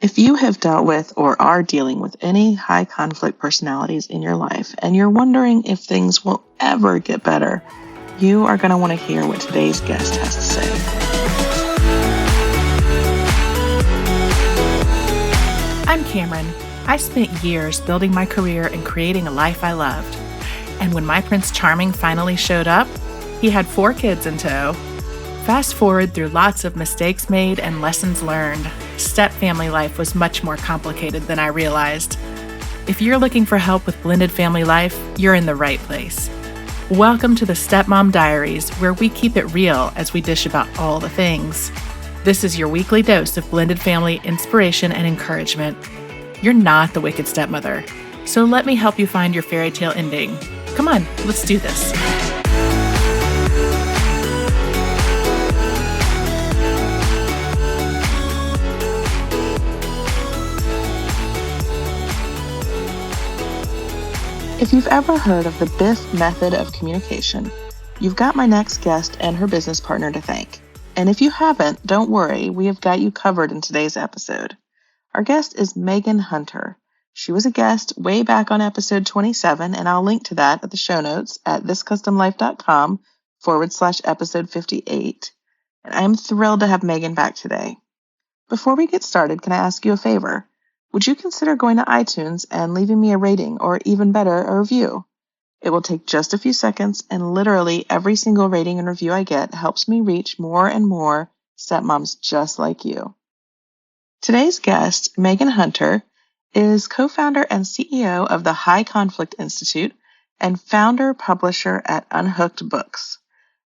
If you have dealt with or are dealing with any high conflict personalities in your life and you're wondering if things will ever get better, you are going to want to hear what today's guest has to say. I'm Cameron. I spent years building my career and creating a life I loved. And when my Prince Charming finally showed up, he had 4 kids in tow. Fast forward through lots of mistakes made and lessons learned, step-family life was much more complicated than I realized. If you're looking for help with blended family life, you're in the right place. Welcome to the Stepmom Diaries, where we keep it real as we dish about all the things. This is your weekly dose of blended family inspiration and encouragement. You're not the wicked stepmother, so let me help you find your fairy tale ending. Come on, let's do this. If you've ever heard of the Biff method of communication, you've got my next guest and her business partner to thank. And if you haven't, don't worry, we have got you covered in today's episode. Our guest is Megan Hunter. She was a guest way back on episode 27, and I'll link to that at the show notes at thiscustomlife.com/episode 58. And I'm thrilled to have Megan back today. Before we get started, can I ask you a favor? Would you consider going to iTunes and leaving me a rating, or even better, a review? It will take just a few seconds, and literally every single rating and review I get helps me reach more and more stepmoms just like you. Today's guest, Megan Hunter, is co-founder and CEO of the High Conflict Institute and founder-publisher at Unhooked Books.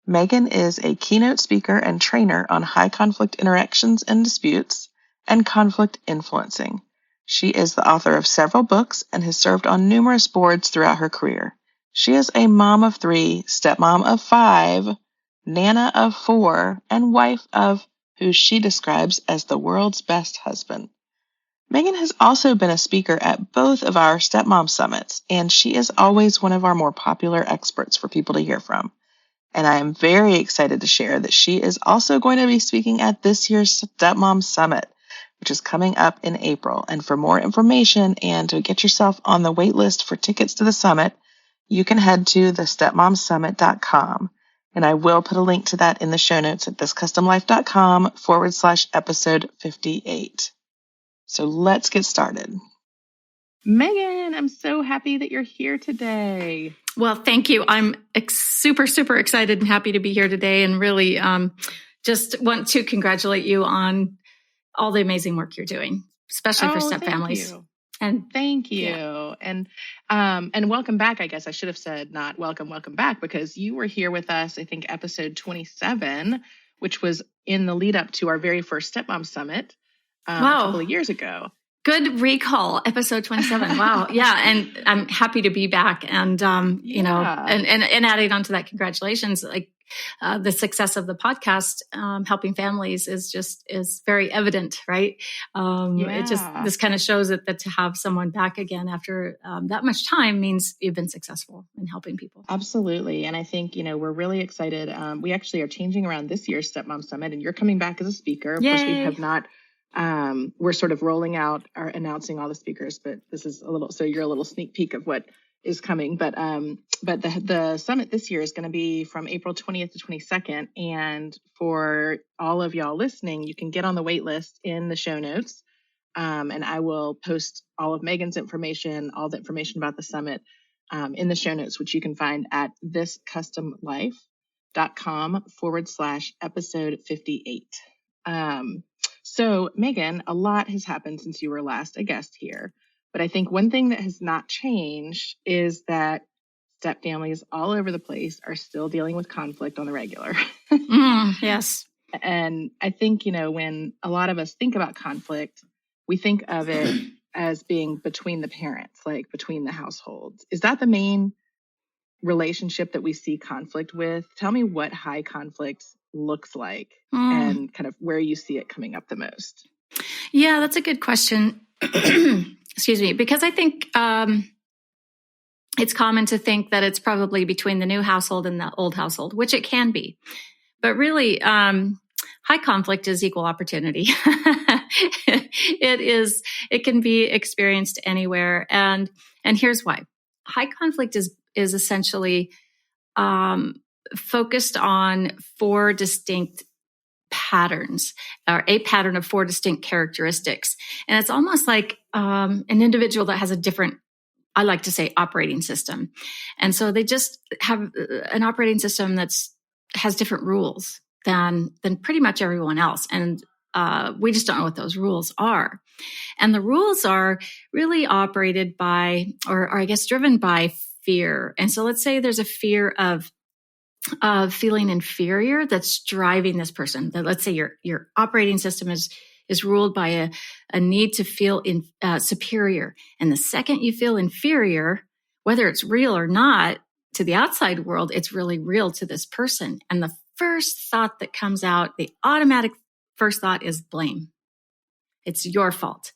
Megan is a keynote speaker and trainer on high conflict interactions and disputes and conflict influencing. She is the author of several books and has served on numerous boards throughout her career. She is a mom of 3, stepmom of 5, nana of 4, and wife of who she describes as the world's best husband. Megan has also been a speaker at both of our stepmom summits, and she is always one of our more popular experts for people to hear from. And I am very excited to share that she is also going to be speaking at this year's Stepmom Summit, which is coming up in April. And for more information and to get yourself on the wait list for tickets to the summit, you can head to thestepmomsummit.com. And I will put a link to that in the show notes at thiscustomlife.com/episode 58. So let's get started. Megan, I'm so happy that you're here today. Well, thank you. I'm super, super excited and happy to be here today, and really just want to congratulate you on all the amazing work you're doing, especially for step families. And thank you. Yeah. And welcome back. I guess I should have said not welcome back, because you were here with us, I think, episode 27, which was in the lead up to our very first Stepmom Summit a couple of years ago. Good recall, episode 27. Wow. Yeah. And I'm happy to be back. And, you know, and adding on to that, congratulations. Like the success of the podcast, helping families is very evident, right? This kind of shows that to have someone back again after that much time means you've been successful in helping people. Absolutely. And I think, we're really excited. We actually are changing around this year's Stepmom Summit, and you're coming back as a speaker. Of course, we have not. We're sort of rolling out or announcing all the speakers, but this is you're a little sneak peek of what is coming. But the summit this year is going to be from April 20th to 22nd. And for all of y'all listening, you can get on the wait list in the show notes. And I will post all of Megan's information, all the information about the summit, in the show notes, which you can find at thiscustomlife.com/episode 58. So Megan, a lot has happened since you were last a guest here, but I think one thing that has not changed is that step families all over the place are still dealing with conflict on the regular. Yes. And I think, when a lot of us think about conflict, we think of it as being between the parents, like between the households. Is that the main relationship that we see conflict with? Tell me what high conflict looks like and kind of where you see it coming up the most. Yeah, that's a good question. Excuse me, because I think it's common to think that it's probably between the new household and the old household, which it can be. But really, High conflict is equal opportunity. It can be experienced anywhere. And here's why. High conflict is essentially focused on four distinct patterns, or a pattern of four distinct characteristics. And it's almost like an individual that has a different, I like to say, operating system. And so they just have an operating system has different rules than pretty much everyone else. And we just don't know what those rules are. And the rules are really operated by, or I guess driven by, fear. And so let's say there's a fear of feeling inferior that's driving this person. That, let's say your operating system is ruled by a need to feel superior. And the second you feel inferior, whether it's real or not to the outside world, it's really real to this person. And the first thought that comes out, the automatic first thought, is blame. It's your fault.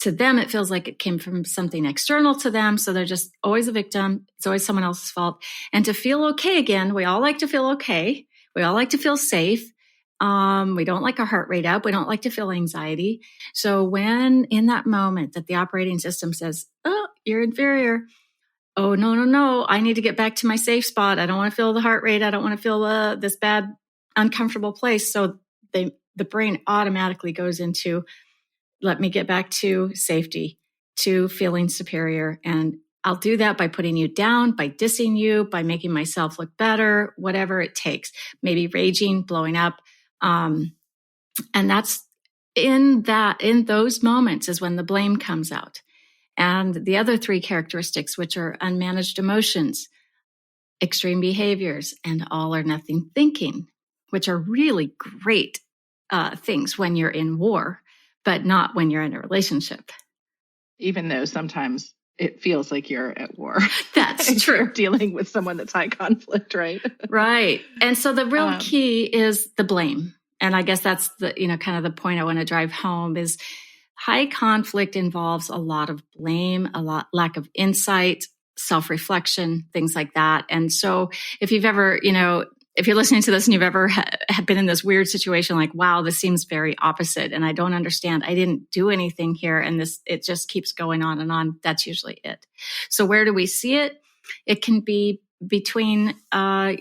To them, it feels like it came from something external to them. So they're just always a victim. It's always someone else's fault. And to feel okay again, we all like to feel okay. We all like to feel safe. We don't like our heart rate up. We don't like to feel anxiety. So when in that moment that the operating system says, oh, you're inferior. Oh, no. I need to get back to my safe spot. I don't want to feel the heart rate. I don't want to feel this bad, uncomfortable place. So the brain automatically goes into, let me get back to safety, to feeling superior. And I'll do that by putting you down, by dissing you, by making myself look better, whatever it takes, maybe raging, blowing up. And that's in those moments is when the blame comes out. And the other three characteristics, which are unmanaged emotions, extreme behaviors, and all or nothing thinking, which are really great things when you're in war, but not when you're in a relationship. Even though sometimes it feels like you're at war. That's true. You're dealing with someone that's high conflict, right? Right. And so the real key is the blame. And I guess that's the, kind of the point I want to drive home is high conflict involves a lot of blame, lack of insight, self-reflection, things like that. And so if you've ever, if you're listening to this and you've ever have been in this weird situation, like, wow, this seems very opposite and I don't understand. I didn't do anything here. And it just keeps going on and on. That's usually it. So where do we see it? It can be between, a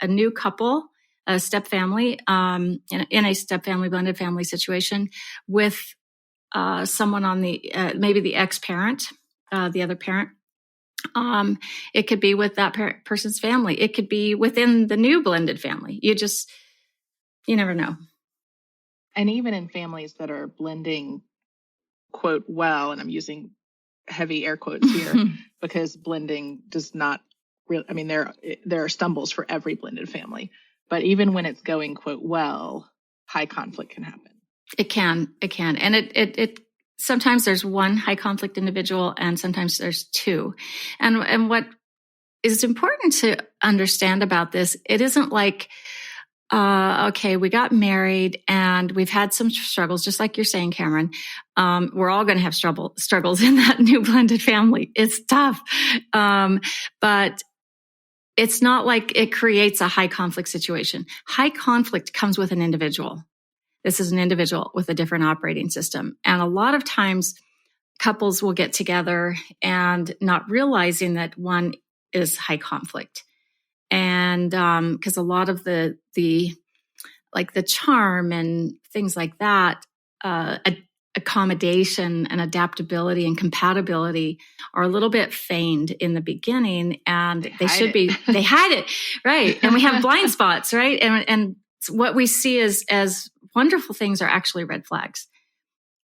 new couple, a step family, in a step family, blended family situation with someone on maybe the ex-parent, the other parent. It could be with that person's family. It could be within the new blended family. You never know. And even in families that are blending, quote, well, and I'm using heavy air quotes here because blending does not really, there are stumbles for every blended family, but even when it's going, quote, well, high conflict can happen. It can. And it sometimes there's one high conflict individual and sometimes there's two. And what is important to understand about this, it isn't like, okay, we got married and we've had some struggles, just like you're saying, Cameron. We're all going to have struggles in that new blended family. It's tough. But it's not like it creates a high conflict situation. High conflict comes with an individual. This is an individual with a different operating system. And a lot of times couples will get together and not realizing that one is high conflict. And because a lot of the charm and things like that, accommodation and adaptability and compatibility are a little bit feigned in the beginning, and they hide it, right? And we have blind spots, right? And what we see as wonderful things are actually red flags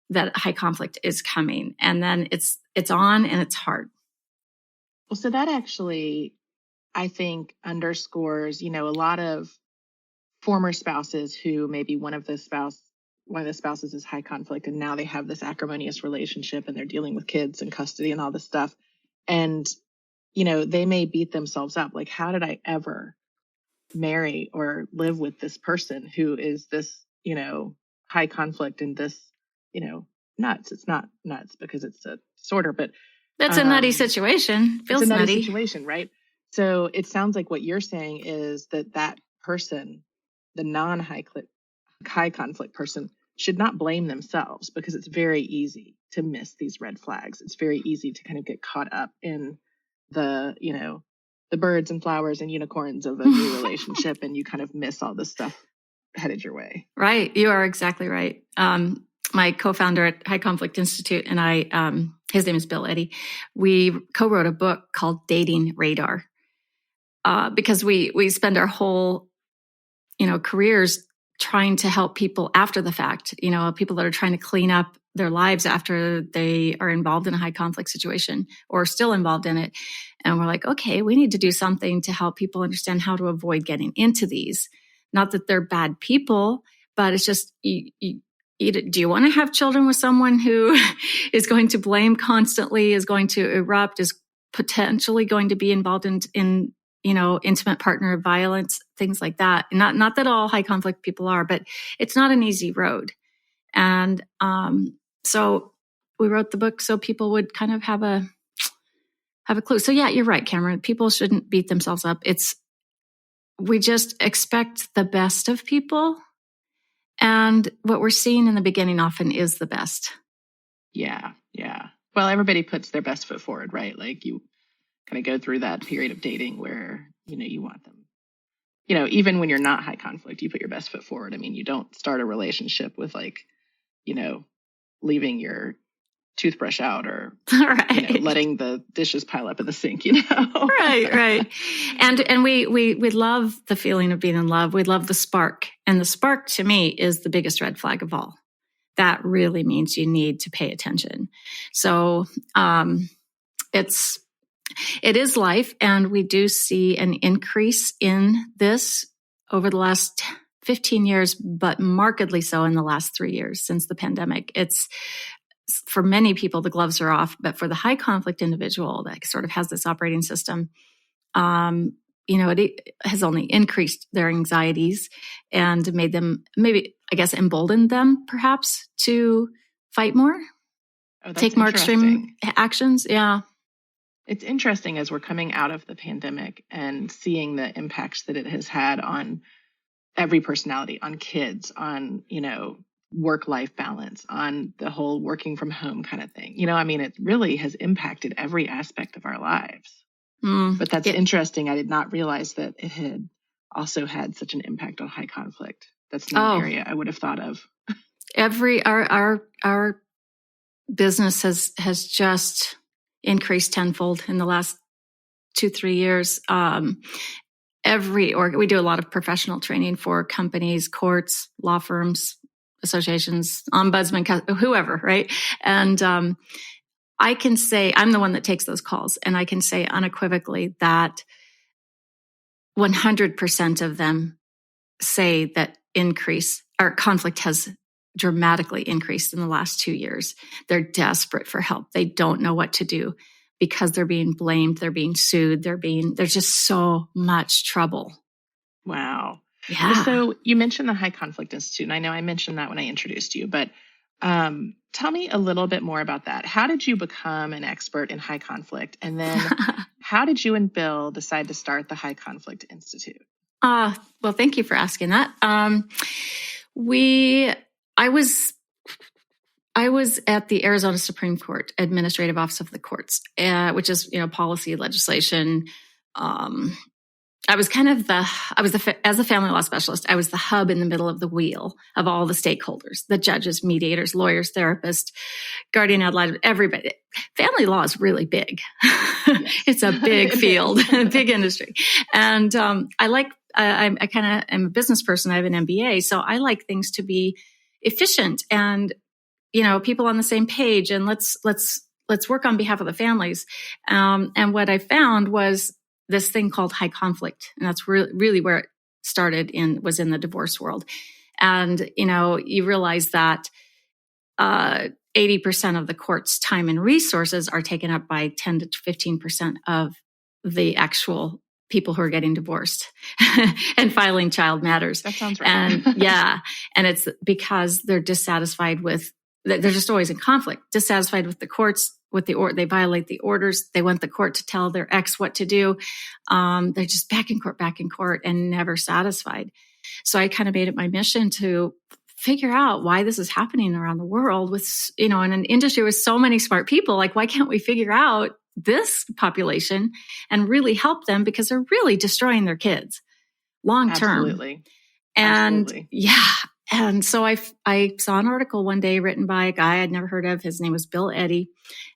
that high conflict is coming, and then it's on and it's hard. Well, so that actually, I think, underscores, a lot of former spouses who maybe one of the spouses is high conflict, and now they have this acrimonious relationship and they're dealing with kids and custody and all this stuff. And, they may beat themselves up. Like, how did I ever marry or live with this person who is this, high conflict and this, nuts? It's not nuts because it's a disorder, but that's a nutty situation. Feels it's a nutty situation, right? So it sounds like what you're saying is that person, the non-high high conflict person should not blame themselves, because it's very easy to miss these red flags. It's very easy to kind of get caught up in the, the birds and flowers and unicorns of a new relationship, and you kind of miss all this stuff headed your way. Right. You are exactly right. My co-founder at High Conflict Institute and I, his name is Bill Eddy, we co-wrote a book called Dating Radar, because we spend our whole, careers trying to help people after the fact, people that are trying to clean up their lives after they are involved in a high conflict situation or still involved in it. And we're like, okay, we need to do something to help people understand how to avoid getting into these. Not that they're bad people, but it's just, do you want to have children with someone who is going to blame constantly, is going to erupt, is potentially going to be involved in intimate partner violence, things like that? Not that all high conflict people are, but it's not an easy road. And so we wrote the book so people would kind of have a clue. So yeah, you're right, Cameron. People shouldn't beat themselves up. We just expect the best of people. And what we're seeing in the beginning often is the best. Yeah. Well, everybody puts their best foot forward, right? Like, you kind of go through that period of dating where, you want them. Even when you're not high conflict, you put your best foot forward. I mean, you don't start a relationship with leaving your toothbrush out or right. letting the dishes pile up in the sink, Right. And we love the feeling of being in love. We love the spark. And the spark, to me, is the biggest red flag of all. That really means you need to pay attention. So it is life, and we do see an increase in this over the last 15 years, but markedly so in the last 3 years since the pandemic. It's, for many people, the gloves are off, but for the high conflict individual that sort of has this operating system, it has only increased their anxieties and made them, maybe, I guess, emboldened them perhaps to fight more, take more extreme actions. Yeah. It's interesting as we're coming out of the pandemic and seeing the impacts that it has had on every personality, on kids, on, work-life balance, on the whole working from home kind of thing. It really has impacted every aspect of our lives. But that's interesting. I did not realize that it had also had such an impact on high conflict. That's not an area I would have thought of. Our business has just increased tenfold in the last 2-3 years. We do a lot of professional training for companies, courts, law firms, associations, ombudsman, whoever, right? And I can say, I'm the one that takes those calls, and I can say unequivocally that 100% of them say that conflict has dramatically increased in the last 2 years. They're desperate for help. They don't know what to do because they're being blamed, they're being sued, there's just so much trouble. Wow. Yeah. So you mentioned the High Conflict Institute, and I know I mentioned that when I introduced you, but tell me a little bit more about that. How did you become an expert in high conflict? And then how did you and Bill decide to start the High Conflict Institute? Well, thank you for asking that. I was at the Arizona Supreme Court Administrative Office of the Courts, which is, policy, legislation. I was as a family law specialist, I was the hub in the middle of the wheel of all the stakeholders, the judges, mediators, lawyers, therapists, guardian ad litem, everybody. Family law is really big. Yes. It's a big field, big industry. And I kind of am a business person. I have an MBA, so I like things to be efficient and, people on the same page, and let's work on behalf of the families. And what I found was this thing called high conflict. And that's really where it started was in the divorce world. And, you realize that 80% of the court's time and resources are taken up by 10 to 15% of the actual people who are getting divorced and filing child matters. That sounds right. And yeah. And it's because they're dissatisfied they're just always in conflict, dissatisfied with the courts, they violate the orders. They want the court to tell their ex what to do. They're just back in court and never satisfied. So I kind of made it my mission to figure out why this is happening around the world with, in an industry with so many smart people. Like, why can't we figure out this population and really help them, because they're really destroying their kids long term. Absolutely. And Absolutely. yeah. And so I saw an article one day written by a guy I'd never heard of. His name was Bill Eddy.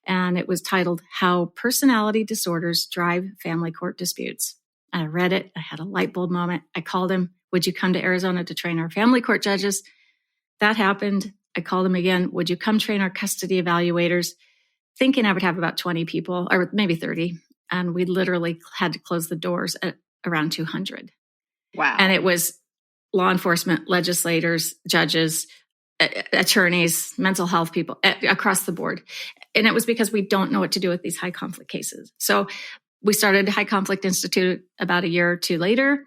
And it was titled, How Personality Disorders Drive Family Court Disputes. And I read it. I had a light bulb moment. I called him, would you come to Arizona to train our family court judges? That happened. I called him again. Would you come train our custody evaluators? Thinking I would have about 20 people, or maybe 30. And we literally had to close the doors at around 200. Wow. And it was law enforcement, legislators, judges, attorneys, mental health people across the board. And it was because we don't know what to do with these high conflict cases. So we started High Conflict Institute about a year or two later.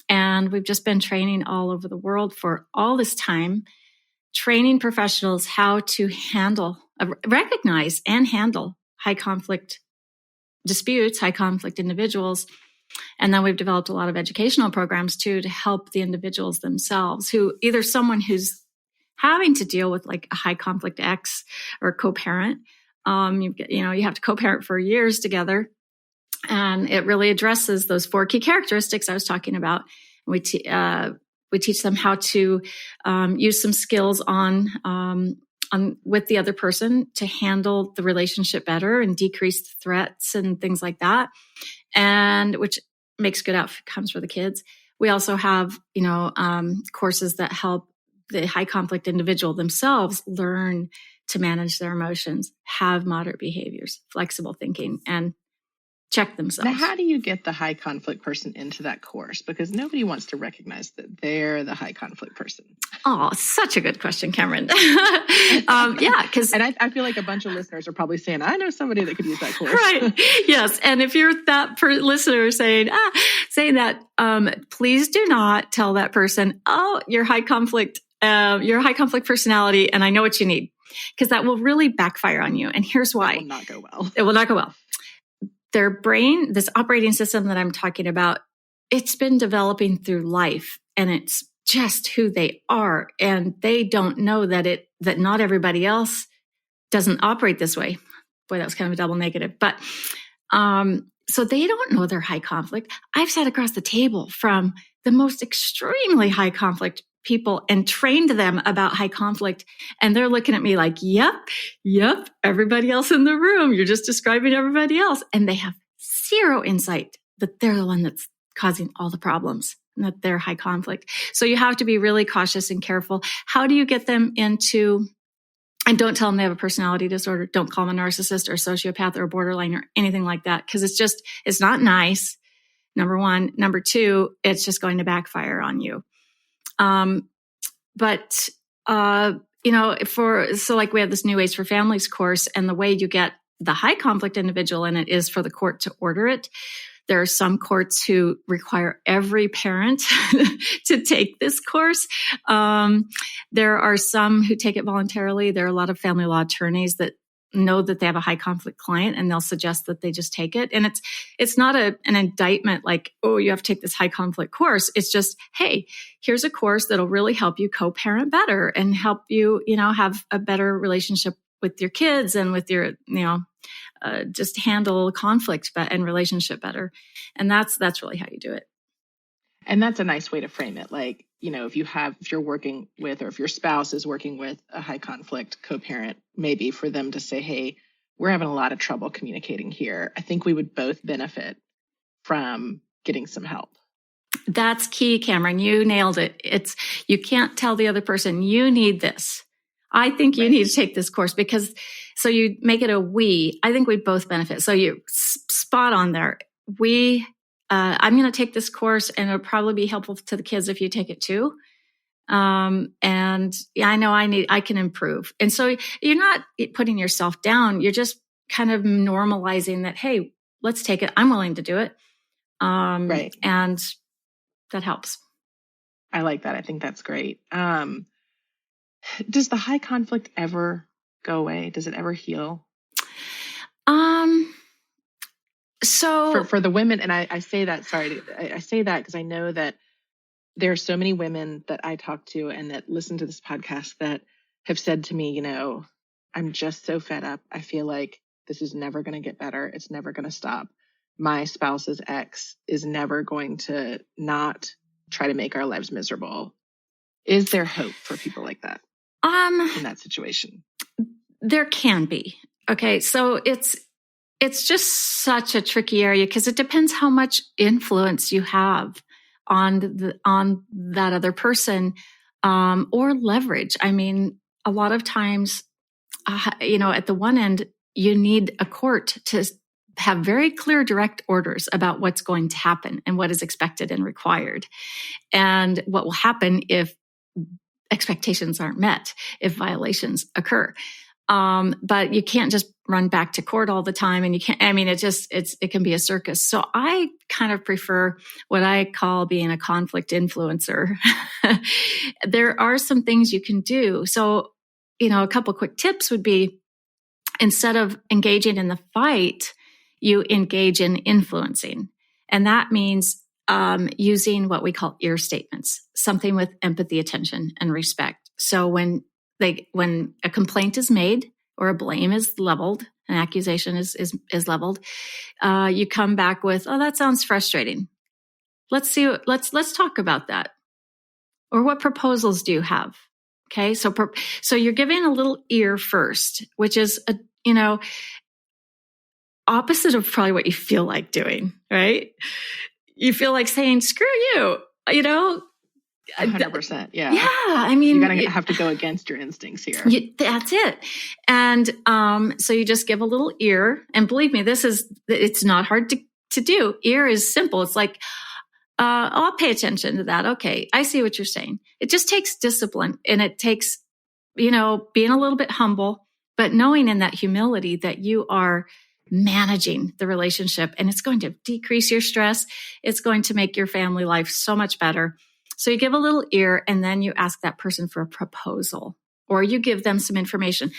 And we've just been training all over the world for all this time, training professionals how to recognize and handle high conflict disputes, high conflict individuals. And then we've developed a lot of educational programs too, to help the individuals themselves, who either someone who's having to deal with like a high conflict ex or co-parent. You have to co-parent for years together. And it really addresses those 4 key characteristics I was talking about. We teach them how to use some skills on with the other person to handle the relationship better and decrease the threats and things like that, and which makes good outcomes for the kids. We also have, courses that help the high conflict individual themselves learn to manage their emotions, have moderate behaviors, flexible thinking, and check themselves. Now, how do you get the high conflict person into that course? Because nobody wants to recognize that they're the high conflict person. Oh, such a good question, Cameron. Because and I feel like a bunch of listeners are probably saying, I know somebody that could use that course. Right. Yes. And if you're that listener saying that, please do not tell that person, oh, you're high conflict personality, and I know what you need, because that will really backfire on you. And here's why. It will not go well. It will not go well. Their brain, this operating system that I'm talking about, it's been developing through life, and it's just who they are. And they don't know that not everybody else doesn't operate this way. Boy, that was kind of a double negative. But so they don't know they're high conflict. I've sat across the table from the most extremely high conflict people and trained them about high conflict. And they're looking at me like, yep, everybody else in the room, you're just describing everybody else. And they have zero insight that they're the one that's causing all the problems, and that they're high conflict. So you have to be really cautious and careful. How do you get them into, and don't tell them they have a personality disorder. Don't call them a narcissist or a sociopath or a borderline or anything like that, because it's not nice. Number one. Number two, it's just going to backfire on you. Like we have this New Ways for Families course, and the way you get the high conflict individual in it is for the court to order it. There are some courts who require every parent to take this course. There are some who take it voluntarily. There are a lot of family law attorneys that know that they have a high conflict client, and they'll suggest that they just take it. And it's not an indictment like, oh, you have to take this high conflict course. It's just, hey, here's a course that'll really help you co-parent better and help you, have a better relationship with your kids and with your, just handle conflict and relationship better. And that's really how you do it. And that's a nice way to frame it. Like, if you're working with, or if your spouse is working with a high conflict co-parent, maybe for them to say, hey, we're having a lot of trouble communicating here. I think we would both benefit from getting some help. That's key, Cameron. You nailed it. You can't tell the other person, you need this. I think you need to take this course, because so you make it a we. I think we both benefit. So you're spot on there. I'm going to take this course, and it'll probably be helpful to the kids if you take it too. And yeah, I know I can improve. And so you're not putting yourself down. You're just kind of normalizing that, hey, let's take it. I'm willing to do it. And that helps. I like that. I think that's great. Does the high conflict ever go away? Does it ever heal? So for the women, and I say that, I say that because I know that there are so many women that I talk to and that listen to this podcast that have said to me, I'm just so fed up. I feel like this is never going to get better. It's never going to stop. My spouse's ex is never going to not try to make our lives miserable. Is there hope for people like that in that situation? There can be. Okay. So it's just such a tricky area because it depends how much influence you have on that other person, or leverage. I mean, a lot of times, at the one end, you need a court to have very clear, direct orders about what's going to happen and what is expected and required, and what will happen if expectations aren't met, if violations occur. But you can't just run back to court all the time, and you can't, it can be a circus. So I kind of prefer what I call being a conflict influencer. There are some things you can do. So, a couple quick tips would be, instead of engaging in the fight, you engage in influencing. And that means using what we call ear statements, something with empathy, attention, and respect. So when a complaint is made or a blame is leveled, an accusation is leveled, you come back with, "Oh, that sounds frustrating. Let's talk about that." Or, "What proposals do you have?" Okay. So you're giving a little ear first, which is opposite of probably what you feel like doing, right? You feel like saying, "Screw you," 100%. Yeah. Yeah. I mean, you're going to have to go against your instincts here. That's it. And so you just give a little ear. And believe me, it's not hard to do. Ear is simple. It's like, I'll pay attention to that. Okay. I see what you're saying. It just takes discipline, and it takes, being a little bit humble, but knowing in that humility that you are managing the relationship, and it's going to decrease your stress. It's going to make your family life so much better. So you give a little ear, and then you ask that person for a proposal, or you give them some information,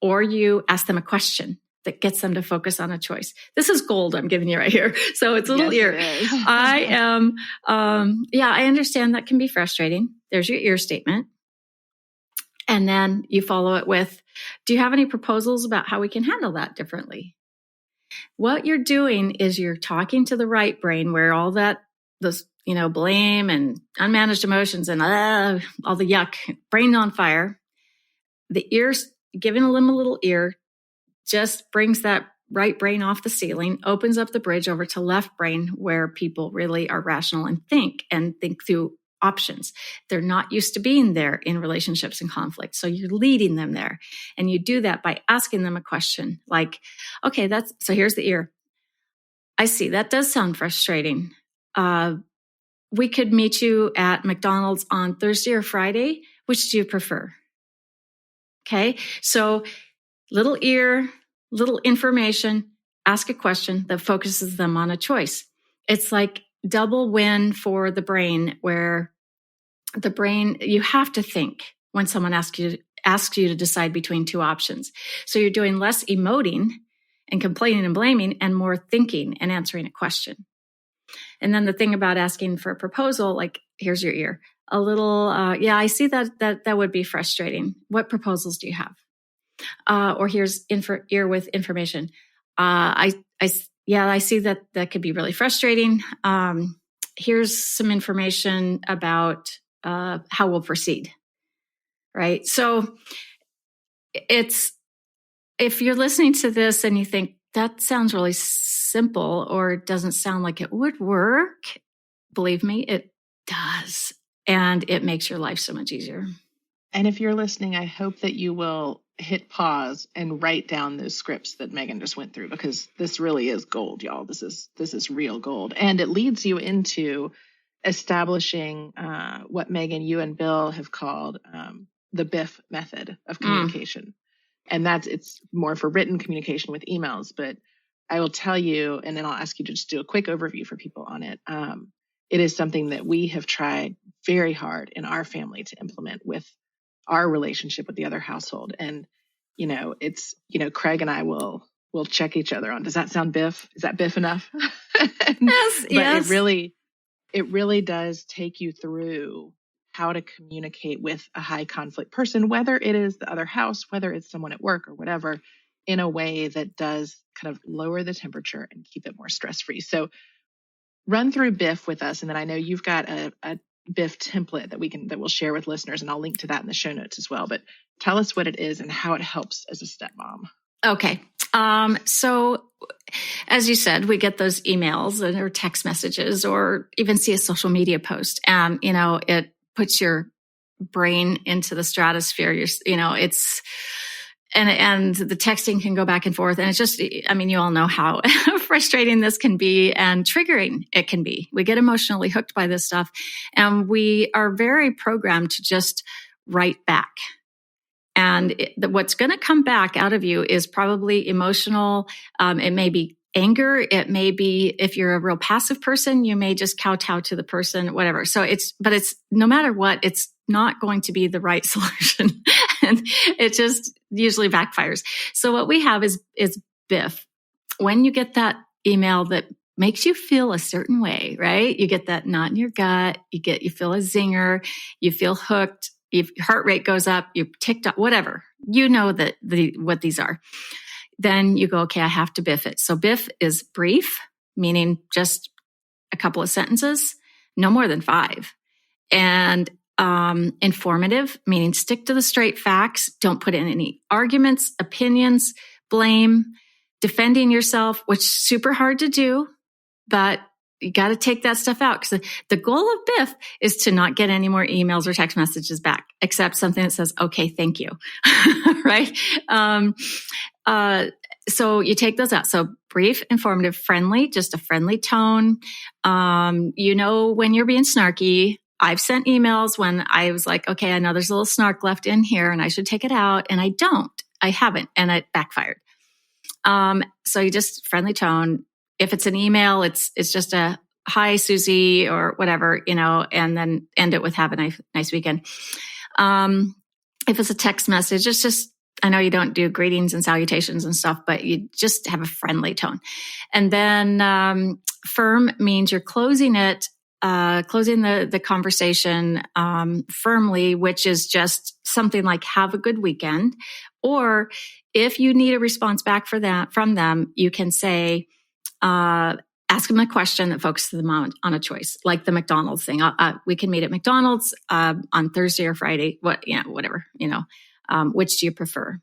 or you ask them a question that gets them to focus on a choice. This is gold I'm giving you right here. So it's a little ear. I understand that can be frustrating. There's your ear statement. And then you follow it with, "Do you have any proposals about how we can handle that differently?" What you're doing is you're talking to the right brain, where all those blame and unmanaged emotions and all the yuck, brain on fire. The ears, giving them a little ear, just brings that right brain off the ceiling, opens up the bridge over to left brain, where people really are rational and think through options. They're not used to being there in relationships and conflict. So you're leading them there. And you do that by asking them a question like, "Okay, so here's the ear. I see, that does sound frustrating. We could meet you at McDonald's on Thursday or Friday. Which do you prefer?" Okay. So little ear, little information, ask a question that focuses them on a choice. It's like double win for the brain, where the brain, you have to think when someone asks you to decide between two options. So you're doing less emoting and complaining and blaming, and more thinking and answering a question. And then the thing about asking for a proposal, like, "Here's your ear. A little, I see that would be frustrating. What proposals do you have?" Or, "Here's ear with information. I see that could be really frustrating. Here's some information about how we'll proceed." Right? So if you're listening to this and you think that sounds really simple, or it doesn't sound like it would work, believe me, it does. And it makes your life so much easier. And if you're listening, I hope that you will hit pause and write down those scripts that Megan just went through, because this really is gold, y'all. This is real gold. And it leads you into establishing what, Megan, you and Bill have called the BIF method of communication. And it's more for written communication with emails. But I will tell you, and then I'll ask you to just do a quick overview for people on it. It is something that we have tried very hard in our family to implement with our relationship with the other household. And, Craig and I will check each other on, does that sound Biff? Is that Biff enough? Yes. But it really, it really does take you through how to communicate with a high conflict person, whether it is the other house, whether it's someone at work or whatever, in a way that does kind of lower the temperature and keep it more stress-free. So run through BIF with us. And then I know you've got a BIF template that we'll share with listeners, and I'll link to that in the show notes as well. But tell us what it is and how it helps as a stepmom. Okay. So as you said, we get those emails or text messages or even see a social media post, and, it puts your brain into the stratosphere. And the texting can go back and forth. And it's just, you all know how frustrating this can be and triggering it can be. We get emotionally hooked by this stuff, and we are very programmed to just write back. And what's going to come back out of you is probably emotional. It may be anger. It may be, if you're a real passive person, you may just kowtow to the person, whatever. So it's no matter what, it's not going to be the right solution. And it just usually backfires. So what we have is BIF. When you get that email that makes you feel a certain way, right? You get that knot in your gut, you feel a zinger, you feel hooked, your heart rate goes up, you're ticked up, whatever. You know what these are. Then you go, okay, I have to BIF it. So BIF is brief, meaning just a couple of sentences, no more than 5. And informative, meaning stick to the straight facts. Don't put in any arguments, opinions, blame, defending yourself, which is super hard to do, but you got to take that stuff out, because the goal of BIF is to not get any more emails or text messages back, except something that says, okay, thank you. Right? So you take those out. So brief, informative, friendly, just a friendly tone. When you're being snarky. I've sent emails when I was like, okay, I know there's a little snark left in here and I should take it out. And I haven't, and it backfired. So you just friendly tone. If it's an email, it's just a hi, Susie, or whatever, and then end it with have a nice weekend. If it's a text message, it's just, I know you don't do greetings and salutations and stuff, but you just have a friendly tone. And then firm means you're closing the conversation firmly, which is just something like have a good weekend. Or if you need a response back from them, you can say, ask them a question that focuses them on a choice, like the McDonald's thing. We can meet at McDonald's on Thursday or Friday, whatever, which do you prefer?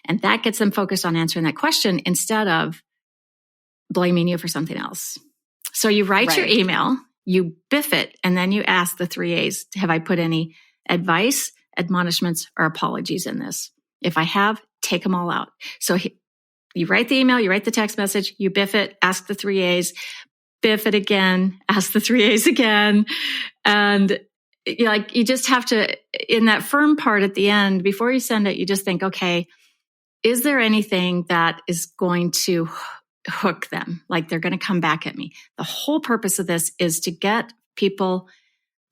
And that gets them focused on answering that question instead of blaming you for something else. So you write your email, you BIF it, and then you ask the 3 A's. Have I put any advice, admonishments, or apologies in this? If I have, take them all out. So you write the email, you write the text message, you BIF it, ask the 3 A's, BIF it again, ask the 3 A's again. And you just have to, in that firm part at the end, before you send it, you just think, okay, is there anything that is going to hook them? Like they're going to come back at me. The whole purpose of this is to get people,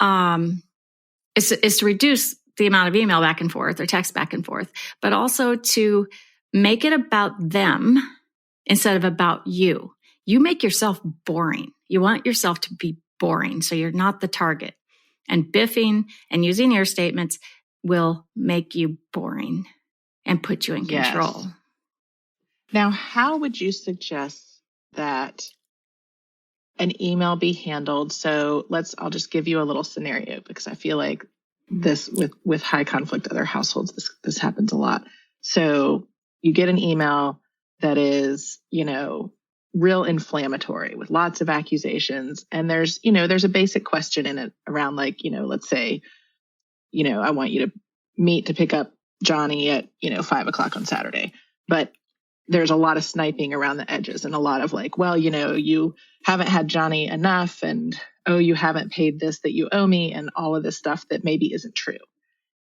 is to reduce the amount of email back and forth or text back and forth, but also to make it about them instead of about you. You make yourself boring. You want yourself to be boring, so you're not the target. And biffing and using your statements will make you boring and put you in control. Yes. Now, how would you suggest that an email be handled? So I'll just give you a little scenario, because I feel like this with high conflict other households, this happens a lot. So you get an email that is, real inflammatory with lots of accusations. And there's a basic question in it around let's say, I want you to meet to pick up Johnny at, 5:00 on Saturday. But there's a lot of sniping around the edges and a lot of you haven't had Johnny enough, and, oh, you haven't paid this that you owe me, and all of this stuff that maybe isn't true.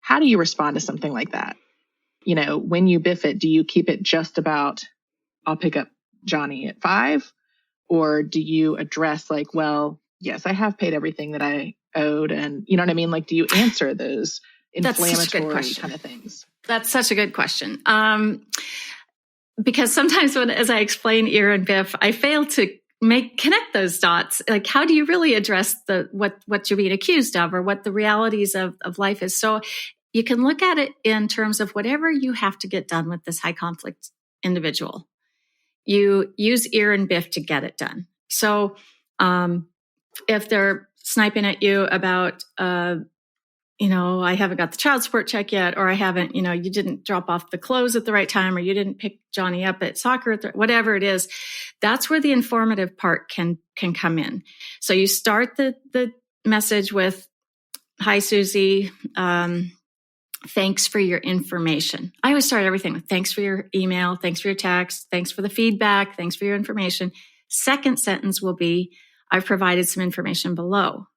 How do you respond to something like that? When you biff it, do you keep it just about, I'll pick up Johnny at 5? Or do you address yes, I have paid everything that I owed. And you know what I mean? Do you answer those inflammatory kind of things? That's such a good question. Because sometimes as I explain ear and biff, I fail to connect those dots. Like, how do you really address what you're being accused of, or what the realities of life is? So you can look at it in terms of whatever you have to get done with this high conflict individual. You use ear and biff to get it done. So if they're sniping at you about, I haven't got the child support check yet, or I haven't, you didn't drop off the clothes at the right time, or you didn't pick Johnny up at soccer, whatever it is, that's where the informative part can come in. So you start the message with, "Hi, Susie. Thanks for your information." I always start everything with thanks for your email, thanks for your text, thanks for the feedback, thanks for your information. Second sentence will be, "I've provided some information below."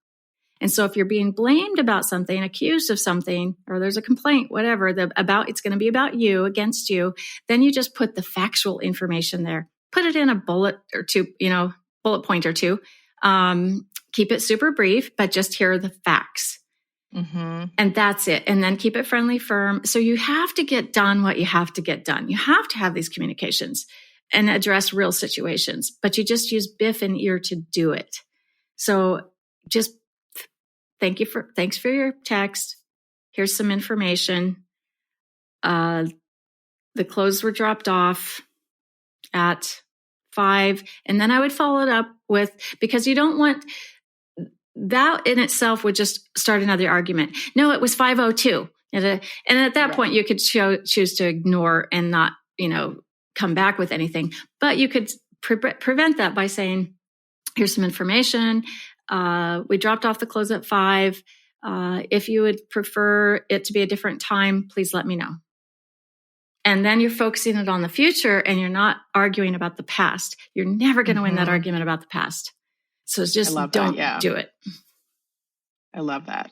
And so if you're being blamed about something, accused of something, or there's a complaint, whatever, it's going to be about you, against you, then you just put the factual information there. Put it in a bullet or two, bullet point or two. Keep it super brief, but just here are the facts. Mm-hmm. And that's it. And then keep it friendly, firm. So you have to get done what you have to get done. You have to have these communications and address real situations, but you just use biff and ear to do it. So just thanks for your text. Here's some information. The clothes were dropped off at 5. And then I would follow it up with, because you don't want that in itself would just start another argument. No, it was 5:02. And at that point you could choose to ignore and not, come back with anything, but you could prevent that by saying, "Here's some information. We dropped off the clothes at 5. If you would prefer it to be a different time, please let me know." And then you're focusing it on the future, and you're not arguing about the past. You're never going to win that argument about the past. So it's just don't do it. I love that.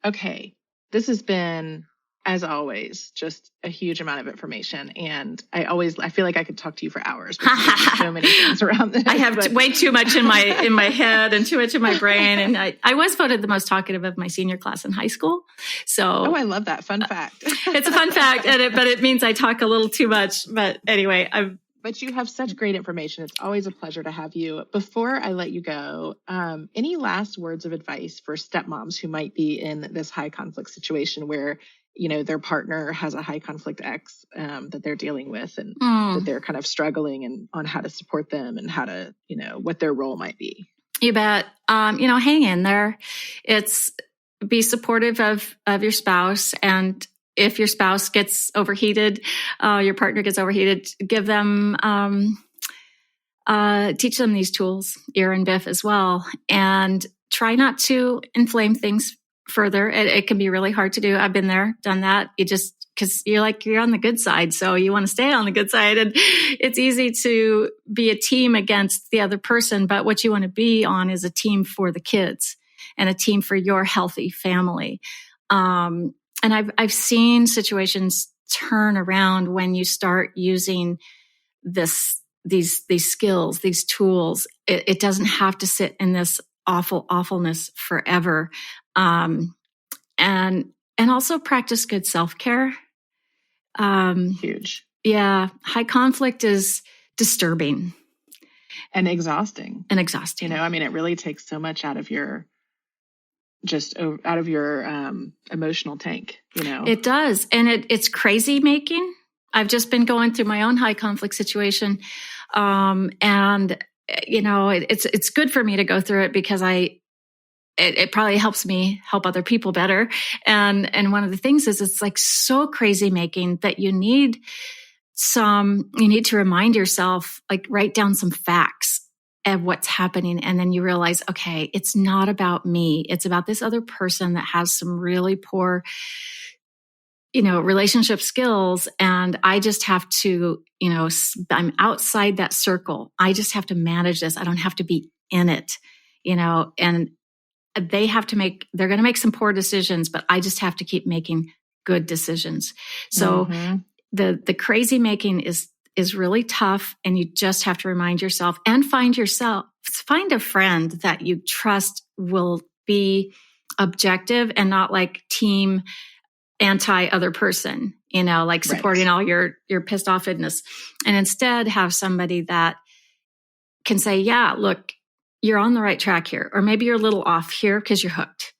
Okay. This has been, as always, just a huge amount of information. And I feel like I could talk to you for hours. There's so many things around this. I have way too much in my head and too much in my brain. And I was voted the most talkative of my senior class in high school. So I love that. Fun fact. It's a fun fact, but it means I talk a little too much. But anyway, But you have such great information. It's always a pleasure to have you. Before I let you go, any last words of advice for stepmoms who might be in this high conflict situation where, their partner has a high conflict ex that they're dealing with, and that they're kind of struggling and on how to support them and how to, what their role might be? You bet. Hang in there. Be supportive of your spouse, and if your spouse gets overheated, your partner gets overheated, give them, teach them these tools, ear and biff as well, and try not to inflame things further. It can be really hard to do. I've been there, done that. Because you're on the good side, so you want to stay on the good side, and it's easy to be a team against the other person. But what you want to be on is a team for the kids and a team for your healthy family. And I've seen situations turn around when you start using these skills, these tools. It doesn't have to sit in this awfulness forever. And also practice good self-care. Huge. Yeah. High conflict is disturbing. And exhausting. It really takes so much out of your emotional tank, It does. And it's crazy making. I've just been going through my own high conflict situation. And it's good for me to go through it because it probably helps me help other people better. And one of the things is it's like so crazy making that you need to remind yourself, like write down some facts of what's happening. And then you realize, okay, it's not about me. It's about this other person that has some really poor, relationship skills. And I just have to, I'm outside that circle. I just have to manage this. I don't have to be in it, and they're going to make some poor decisions, but I just have to keep making good decisions. So the crazy making is really tough, and you just have to remind yourself and find a friend that you trust will be objective and not like team anti other person, like supporting all your pissed offness, and instead have somebody that can say, yeah, look, you're on the right track here, or maybe you're a little off here because you're hooked.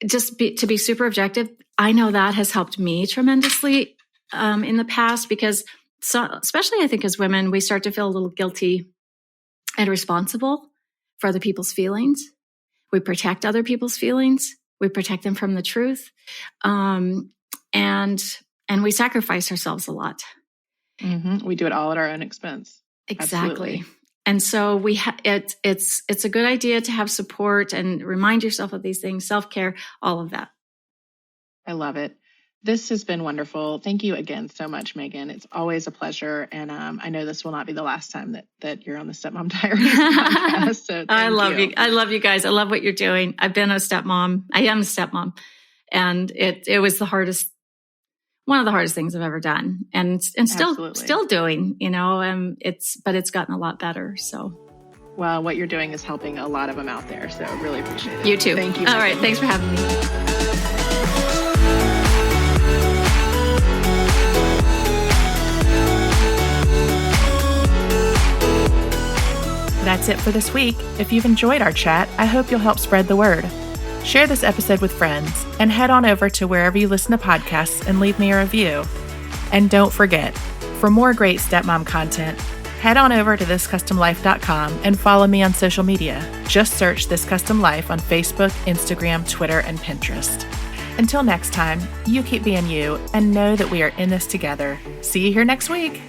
Just to be super objective. I know that has helped me tremendously in the past, because especially I think as women, we start to feel a little guilty and responsible for other people's feelings. We protect other people's feelings. We protect them from the truth. And we sacrifice ourselves a lot. Mm-hmm. We do it all at our own expense. Exactly. Absolutely. And so it's a good idea to have support and remind yourself of these things, self-care, all of that. I love it. This has been wonderful. Thank you again so much, Megan. It's always a pleasure. And I know this will not be the last time that you're on the Stepmom Diaries podcast. So I love you. I love you guys. I love what you're doing. I've been a stepmom. I am a stepmom. And it was one of the hardest things I've ever done. And still doing, but it's gotten a lot better. So. Well, what you're doing is helping a lot of them out there. So really appreciate it. You too. Thank you. All right. Thanks for having me. That's it for this week. If you've enjoyed our chat, I hope you'll help spread the word. Share this episode with friends and head on over to wherever you listen to podcasts and leave me a review. And don't forget, for more great stepmom content, head on over to thiscustomlife.com and follow me on social media. Just search This Custom Life on Facebook, Instagram, Twitter, and Pinterest. Until next time, you keep being you and know that we are in this together. See you here next week.